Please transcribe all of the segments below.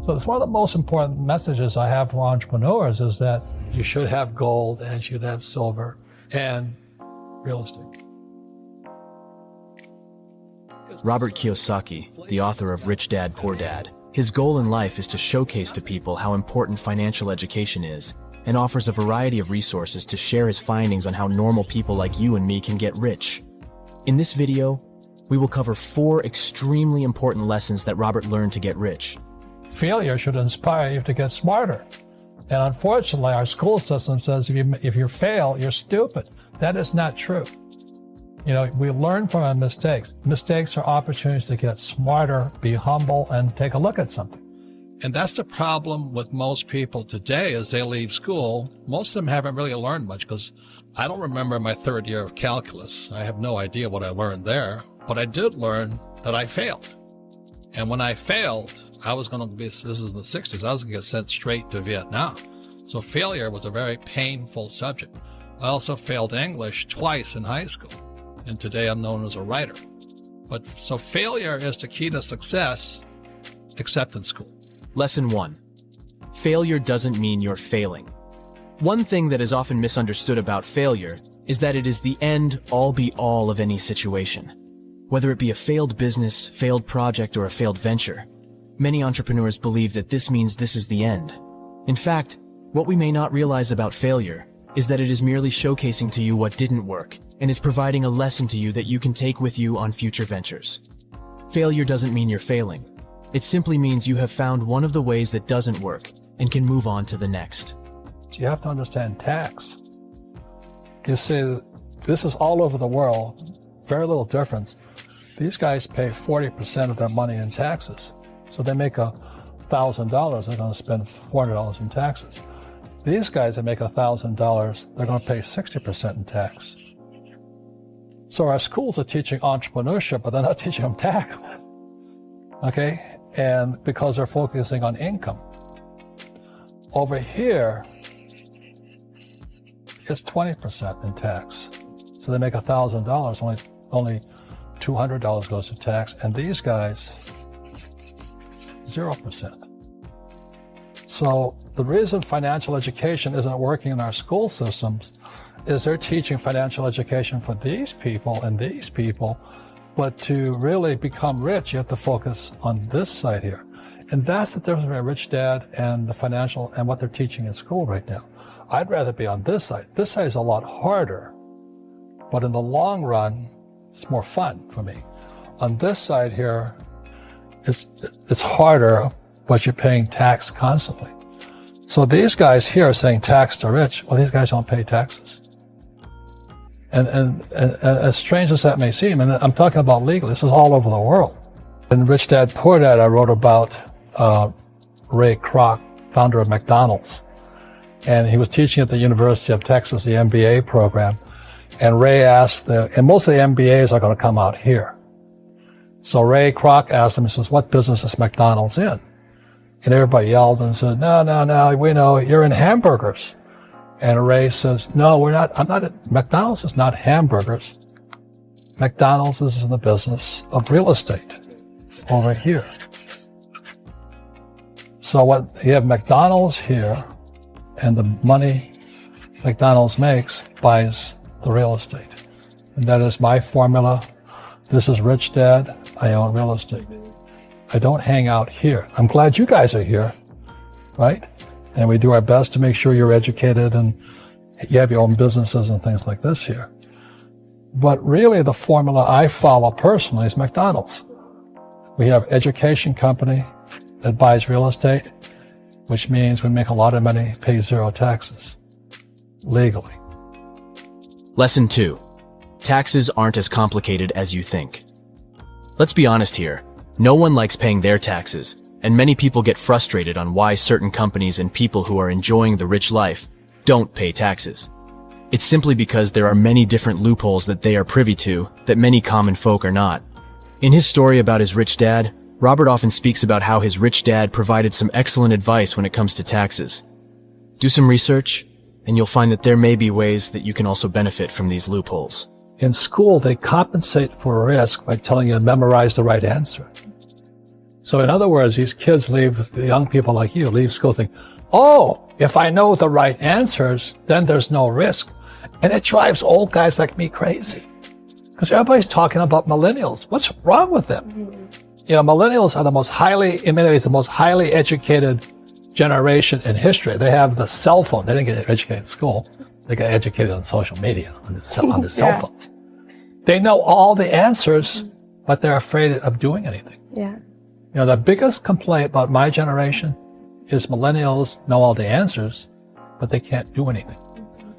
So it's one of the most important messages I have for entrepreneurs is that you should have gold and you should have silver and real estate. Robert Kiyosaki, the author of Rich Dad, Poor Dad, his goal in life is to showcase to people how important financial education is and offers a variety of resources to share his findings on how normal people like you and me can get rich. In this video, we will cover 4 extremely important lessons that Robert learned to get rich. Failure should inspire you to get smarter. And unfortunately, our school system says if you fail, you're stupid. That is not true. You know, we learn from our mistakes. Mistakes are opportunities to get smarter, be humble, and take a look at something. And that's the problem with most people today as they leave school. Most of them haven't really learned much because I don't remember my 3rd year of calculus. I have no idea what I learned there, but I did learn that I failed. And when I failed, I was going to be, this is in the 60s, I was going to get sent straight to Vietnam. So failure was a very painful subject. I also failed English twice in high school. And today I'm known as a writer. But so failure is the key to success, except in school. Lesson 1. Failure doesn't mean you're failing. One thing that is often misunderstood about failure is that it is the end all be all of any situation. Whether it be a failed business, failed project, or a failed venture, many entrepreneurs believe that this means this is the end. In fact, what we may not realize about failure is that it is merely showcasing to you what didn't work and is providing a lesson to you that you can take with you on future ventures. Failure doesn't mean you're failing. It simply means you have found one of the ways that doesn't work and can move on to the next. You have to understand tax. You see, this is all over the world, very little difference. These guys pay 40% of their money in taxes. So they make $1,000, they're going to spend $400 in taxes. These guys that make $1,000, they're going to pay 60% in tax. So our schools are teaching entrepreneurship, but they're not teaching them tax. Okay? And because they're focusing on income. Over here, it's 20% in tax. So they make $1,000, only $200 goes to tax. And these guys, 0%. So the reason financial education isn't working in our school systems is they're teaching financial education for these people and these people, but to really become rich, you have to focus on this side here. And that's the difference between Rich Dad and the financial and what they're teaching in school right now. I'd rather be on this side. This side is a lot harder, but in the long run, it's more fun for me. On this side here, it's harder, but you're paying tax constantly. So these guys here are saying tax to rich. Well, these guys don't pay taxes. And as strange as that may seem, and I'm talking about legal, this is all over the world. In Rich Dad, Poor Dad, I wrote about Ray Kroc, founder of McDonald's. And he was teaching at the University of Texas, the MBA program. And Ray asked, and most of the MBAs are going to come out here. So Ray Kroc asked him, he says, what business is McDonald's in? And everybody yelled and said, no, we know you're in hamburgers. And Ray says, no, we're not, McDonald's is not hamburgers. McDonald's is in the business of real estate over here. So what, you have McDonald's here, and the money McDonald's makes buys the real estate. And that is my formula. This is Rich Dad. I own real estate. I don't hang out here. I'm glad you guys are here, right? And we do our best to make sure you're educated and you have your own businesses and things like this here. But really the formula I follow personally is McDonald's. We have education company that buys real estate, which means we make a lot of money, pay 0 taxes, legally. Lesson 2. Taxes aren't as complicated as you think. Let's be honest here. No one likes paying their taxes, and many people get frustrated on why certain companies and people who are enjoying the rich life don't pay taxes. It's simply because there are many different loopholes that they are privy to that many common folk are not. In his story about his rich dad, Robert often speaks about how his rich dad provided some excellent advice when it comes to taxes. Do some research, and you'll find that there may be ways that you can also benefit from these loopholes. In school, they compensate for risk by telling you to memorize the right answer. So in other words, these kids leave, the young people like you leave school thinking, oh, if I know the right answers, then there's no risk. And it drives old guys like me crazy. Because everybody's talking about millennials. What's wrong with them? You know, millennials are the most highly educated generation in history. They have the cell phone. They didn't get educated in school. They got educated on social media, on the cell phones. They know all the answers, but they're afraid of doing anything. Yeah. You know, the biggest complaint about my generation is millennials know all the answers, but they can't do anything.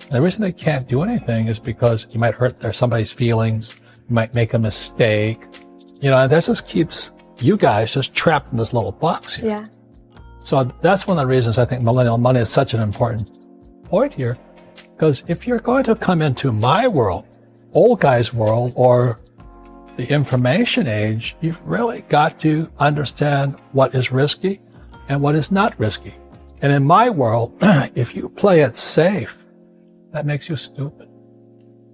And the reason they can't do anything is because you might hurt somebody's feelings, you might make a mistake, you know, and that just keeps you guys just trapped in this little box here. Yeah. So that's one of the reasons I think millennial money is such an important point here, because if you're going to come into my world, old guy's world, or the information age, you've really got to understand what is risky and what is not risky. And in my world, if you play it safe, that makes you stupid.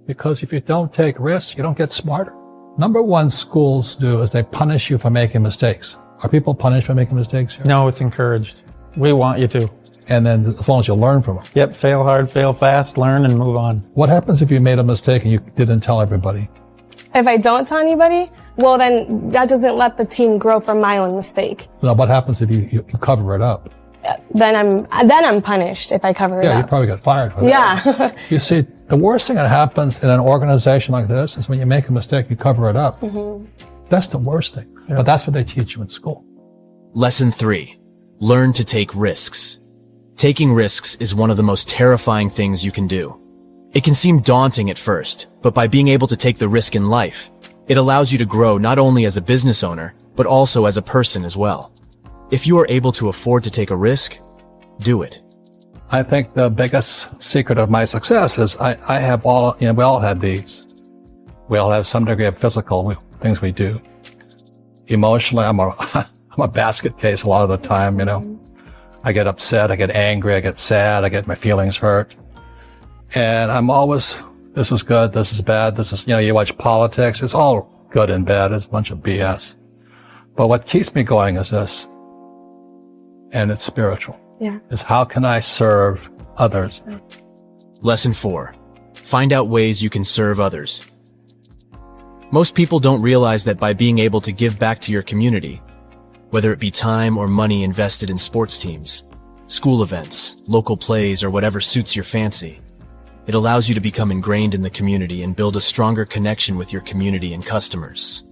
Because if you don't take risks, you don't get smarter. Number one schools do is they punish you for making mistakes. Are people punished for making mistakes here? No, it's encouraged. We want you to. And then as long as you learn from them. Yep, fail hard, fail fast, learn, and move on. What happens if you made a mistake and you didn't tell everybody? If I don't tell anybody, well, then that doesn't let the team grow from my own mistake. Now, what happens if you cover it up? Then I'm punished if I cover it Yeah, up. you probably get fired for that. Yeah. You see, the worst thing that happens in an organization like this is when you make a mistake, you cover it up. That's the worst thing. Yeah. But that's what they teach you in school. Lesson 3. Learn to take risks. Taking risks is one of the most terrifying things you can do. It can seem daunting at first, but by being able to take the risk in life, it allows you to grow not only as a business owner, but also as a person as well. If you are able to afford to take a risk, do it. I think the biggest secret of my success is I have all, you know, we all have these. We all have some degree of physical things we do. Emotionally, I'm a basket case a lot of the time, you know. I get upset, I get angry, I get sad, I get my feelings hurt. And I'm always, this is good, this is bad, this is, you know, you watch politics, it's all good and bad, it's a bunch of BS. But what keeps me going is this, and it's spiritual. Yeah. Is how can I serve others? Lesson 4. Find out ways you can serve others. Most people don't realize that by being able to give back to your community, whether it be time or money invested in sports teams, school events, local plays, or whatever suits your fancy, it allows you to become ingrained in the community and build a stronger connection with your community and customers.